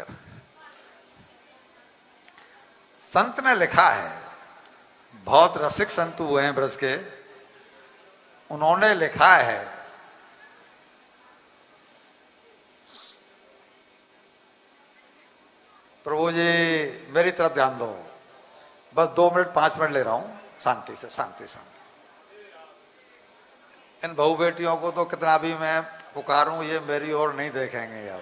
कर। संत ने लिखा है, बहुत रसिक संत हुए हैं ब्रज के, उन्होंने लिखा है, प्रभु जी मेरी तरफ ध्यान दो, बस 2 मिनट 5 मिनट ले रहा हूं, शांति से, शांति शांति। इन बहू बेटियों को तो कितना भी मैं पुकारूं, ये मेरी ओर नहीं देखेंगे यार,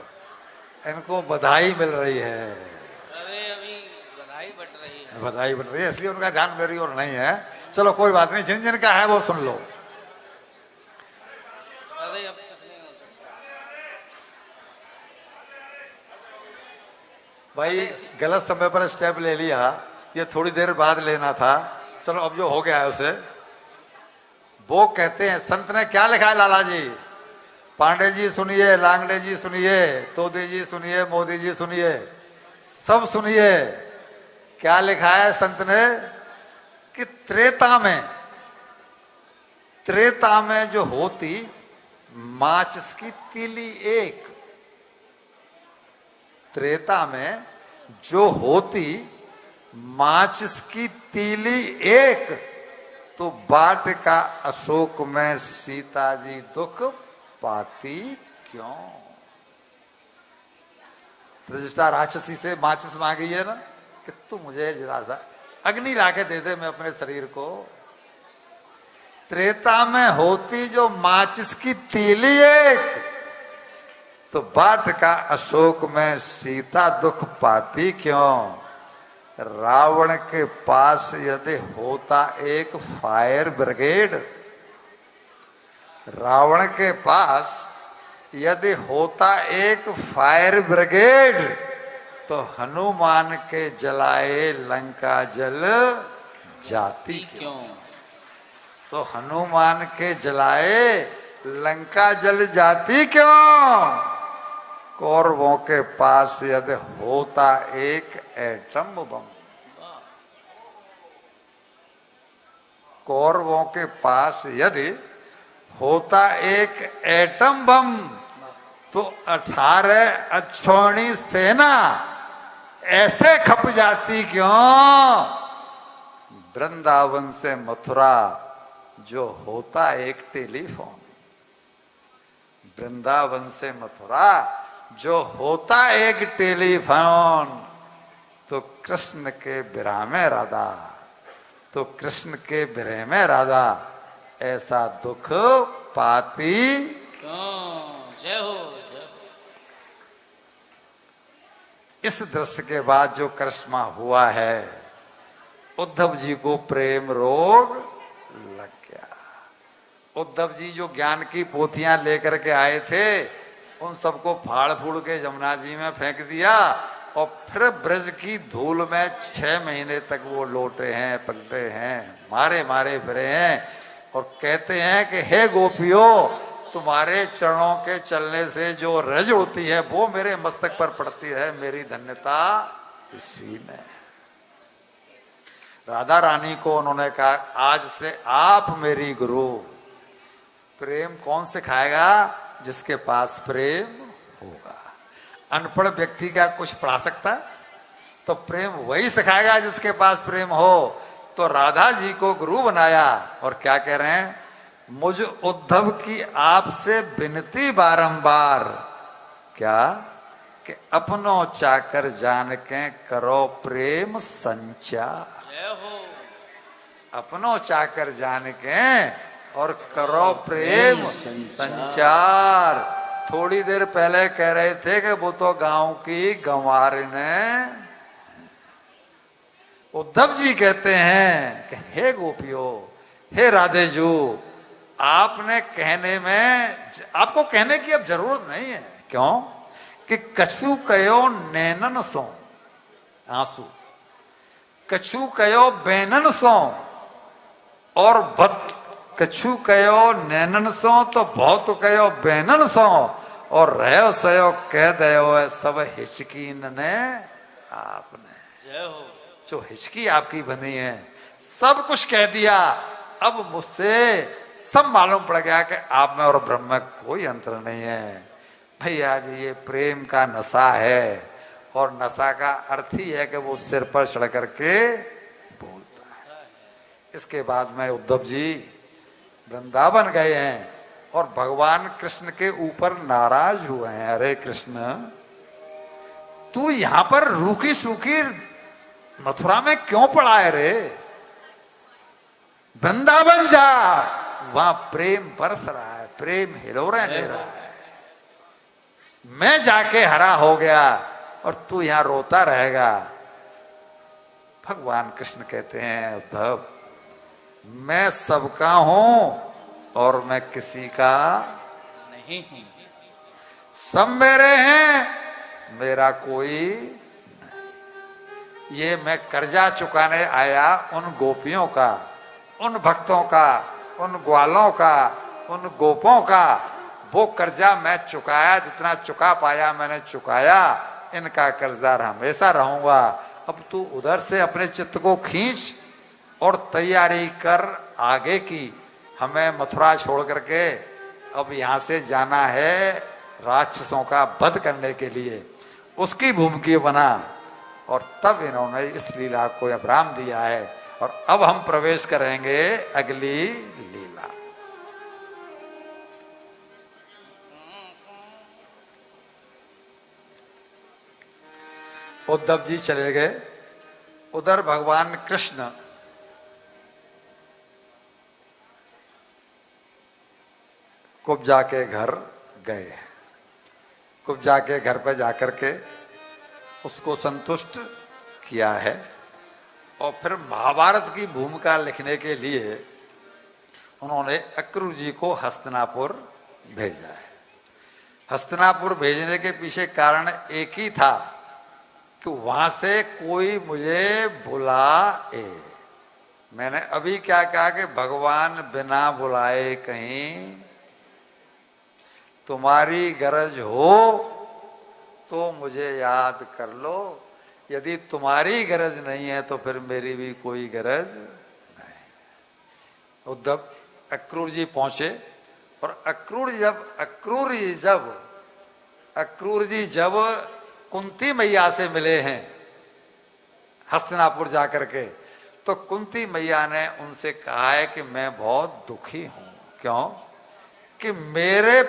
इनको बधाई मिल रही है। अरे अभी बधाई बट रही है, बधाई बन रही है, इसलिए उनका ध्यान मेरी ओर नहीं है। चलो कोई बात नहीं, जिन जिन का है वो सुन लो। अरे अब कुछ नहीं हो सकता भाई, गलत समय पर स्टेप ले लिया, ये थोड़ी देर बाद लेना था। चलो अब जो हो गया है उसे। वो कहते हैं, संत ने क्या लिखा है लाला जी, पांडे जी सुनिए, लांगड़े जी सुनिए, तोदी जी सुनिए, मोदी जी सुनिए, सब सुनिए। क्या लिखा है संत ने कि त्रेता में जो होती माचिस की तीली एक, त्रेता में जो होती माचिस की तीली एक, तो वाटिका अशोक में सीता जी दुख पाती क्यों। रजिस्ट्रार राक्षसी से माचिस मांगी है ना कि तू मुझे जरा सा अग्नि लाके दे दे, मैं अपने शरीर को। त्रेता में होती जो माचिस की तीली एक, तो वाटिका अशोक में सीता दुख पाती क्यों। रावण के पास यदि होता एक फायर ब्रिगेड, रावण के पास यदि होता एक फायर ब्रिगेड, तो हनुमान के जलाए लंका जल जाती क्यों। तो हनुमान के जलाए लंका जल जाती क्यों। कौरवों के पास यदि होता एक एटम बम, कौरवों के पास यदि होता एक एटम बम, तो 18 अक्षौणी सेना ऐसे खप जाती क्यों। वृंदावन से मथुरा जो होता एक टेलीफोन, वृंदावन से मथुरा जो होता एक टेलीफोन, तो कृष्ण के विरह में राधा, तो कृष्ण के विरह में राधा ऐसा दुख पाती क्यों। जय हो, जय हो। इस दृश्य के बाद जो करिश्मा हुआ है, उद्धव जी को प्रेम रोग लग गया। उद्धव जी जो ज्ञान की पोथियां लेकर के आए थे, उन सबको फाड़ फूड़ के जमुना जी में फेंक दिया, और फिर ब्रज की धूल में 6 महीने तक वो लोटे हैं, पलटे हैं, मारे मारे फिरे हैं, और कहते हैं कि हे गोपियों, तुम्हारे चरणों के चलने से जो रज होती है वो मेरे मस्तक पर पड़ती है, मेरी धन्यता इसी में। राधा रानी को उन्होंने कहा, आज से आप मेरी गुरु। प्रेम कौन सिखाएगा? जिसके पास प्रेम होगा। अनपढ़ व्यक्ति का कुछ पढ़ा सकता है? तो प्रेम वही सिखाएगा जिसके पास प्रेम हो। तो राधा जी को गुरु बनाया, और क्या कह रहे हैं, मुझ उद्धव की आपसे विनती बारंबार, क्या कि अपनों चाकर जान के करो प्रेम संचार। अपनों चाकर जान के और करो प्रेम संचार। थोड़ी देर पहले कह रहे थे कि वो तो गांव की गंवार ने। उद्धव जी कहते हैं कि हे गोपियों, हे राधे जू, आपने कहने में, आपको कहने की अब जरूरत नहीं है। क्यों? कि कछु कयो नैनन सो, आंसू, कछु कयो बैनन सो, और कछु कयो नैनन सो, तो बहुत कयो बैनन सो, और रहो सयो कह दयो सब हिचकीन ने आपने। जय हो। जो हिचकी आपकी बनी है, सब कुछ कह दिया। अब मुझसे सब मालूम पड़ गया कि आप में और ब्रह्म में कोई अंतर नहीं है। भैया जी, ये प्रेम का नशा है, और नशा का अर्थ ही है कि वो सिर पर चढ़ करके बोलता है। इसके बाद में उद्धव जी वृंदावन गए हैं और भगवान कृष्ण के ऊपर नाराज हुए हैं। अरे कृष्ण, तू यहां पर रूखी सूखी मथुरा में क्यों पड़ा है रे? वृंदावन जा, वहां प्रेम बरस रहा है, प्रेम हिलोरे ले रहा है। मैं जाके हरा हो गया और तू यहां रोता रहेगा। भगवान कृष्ण कहते हैं उद्धव, मैं सबका हूं और मैं किसी का नहीं हूं। सब मेरे हैं, मेरा कोई नहीं। ये मैं कर्जा चुकाने आया उन गोपियों का, उन भक्तों का, उन ग्वालों का, उन गोपों का। वो कर्जा मैं चुकाया, जितना चुका पाया मैंने चुकाया। इनका कर्जदार हमेशा रहूंगा। अब तू उधर से अपने चित्त को खींच और तैयारी कर आगे की। हमें मथुरा छोड़ करके अब यहां से जाना है राक्षसों का वध करने के लिए। उसकी भूमिका बना और तब इन्होंने इस लीला को विराम दिया है। और अब हम प्रवेश करेंगे अगली लीला। उद्धव जी चले गए, उधर भगवान कृष्ण कुब्जा के घर गए। कुब्जा के घर पर जाकर के उसको संतुष्ट किया है और फिर महाभारत की भूमिका लिखने के लिए उन्होंने अक्रूर जी को हस्तिनापुर भेजा है। हस्तिनापुर भेजने के पीछे कारण एक ही था कि वहां से कोई मुझे बुलाए। मैंने अभी क्या कहा कि भगवान बिना बुलाए कहीं, तुम्हारी गरज हो तो मुझे याद कर लो, यदि तुम्हारी गरज नहीं है तो फिर मेरी भी कोई गरज नहीं। उद्धव अक्रूर जी पहुंचे और अक्रूर जी जब कुंती मैया से मिले हैं हस्तिनापुर जाकर के, तो कुंती मैया ने उनसे कहा है कि मैं बहुत दुखी हूं। क्यों? कि मेरे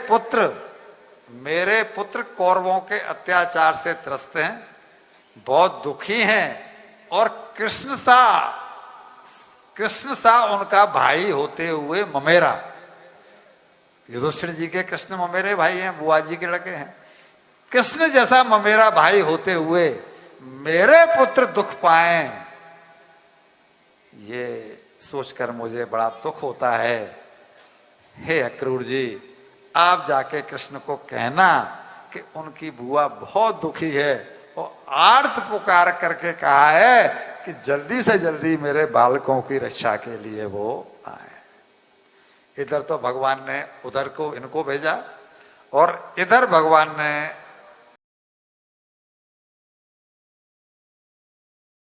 पुत्र कौरवों के अत्याचार से त्रस्त हैं, बहुत दुखी हैं। और कृष्ण सा उनका भाई होते हुए ममेरा, युधिष्ठिर जी के कृष्ण ममेरे भाई हैं, बुआ जी के लड़के हैं। कृष्ण जैसा ममेरा भाई होते हुए मेरे पुत्र दुख पाए, ये सोचकर मुझे बड़ा दुख होता है। हे अक्रूर जी, आप जाके कृष्ण को कहना कि उनकी बुआ बहुत दुखी है और आर्त पुकार करके कहा है कि जल्दी से जल्दी मेरे बालकों की रक्षा के लिए वो आए। इधर तो भगवान ने उधर को इनको भेजा और इधर भगवान ने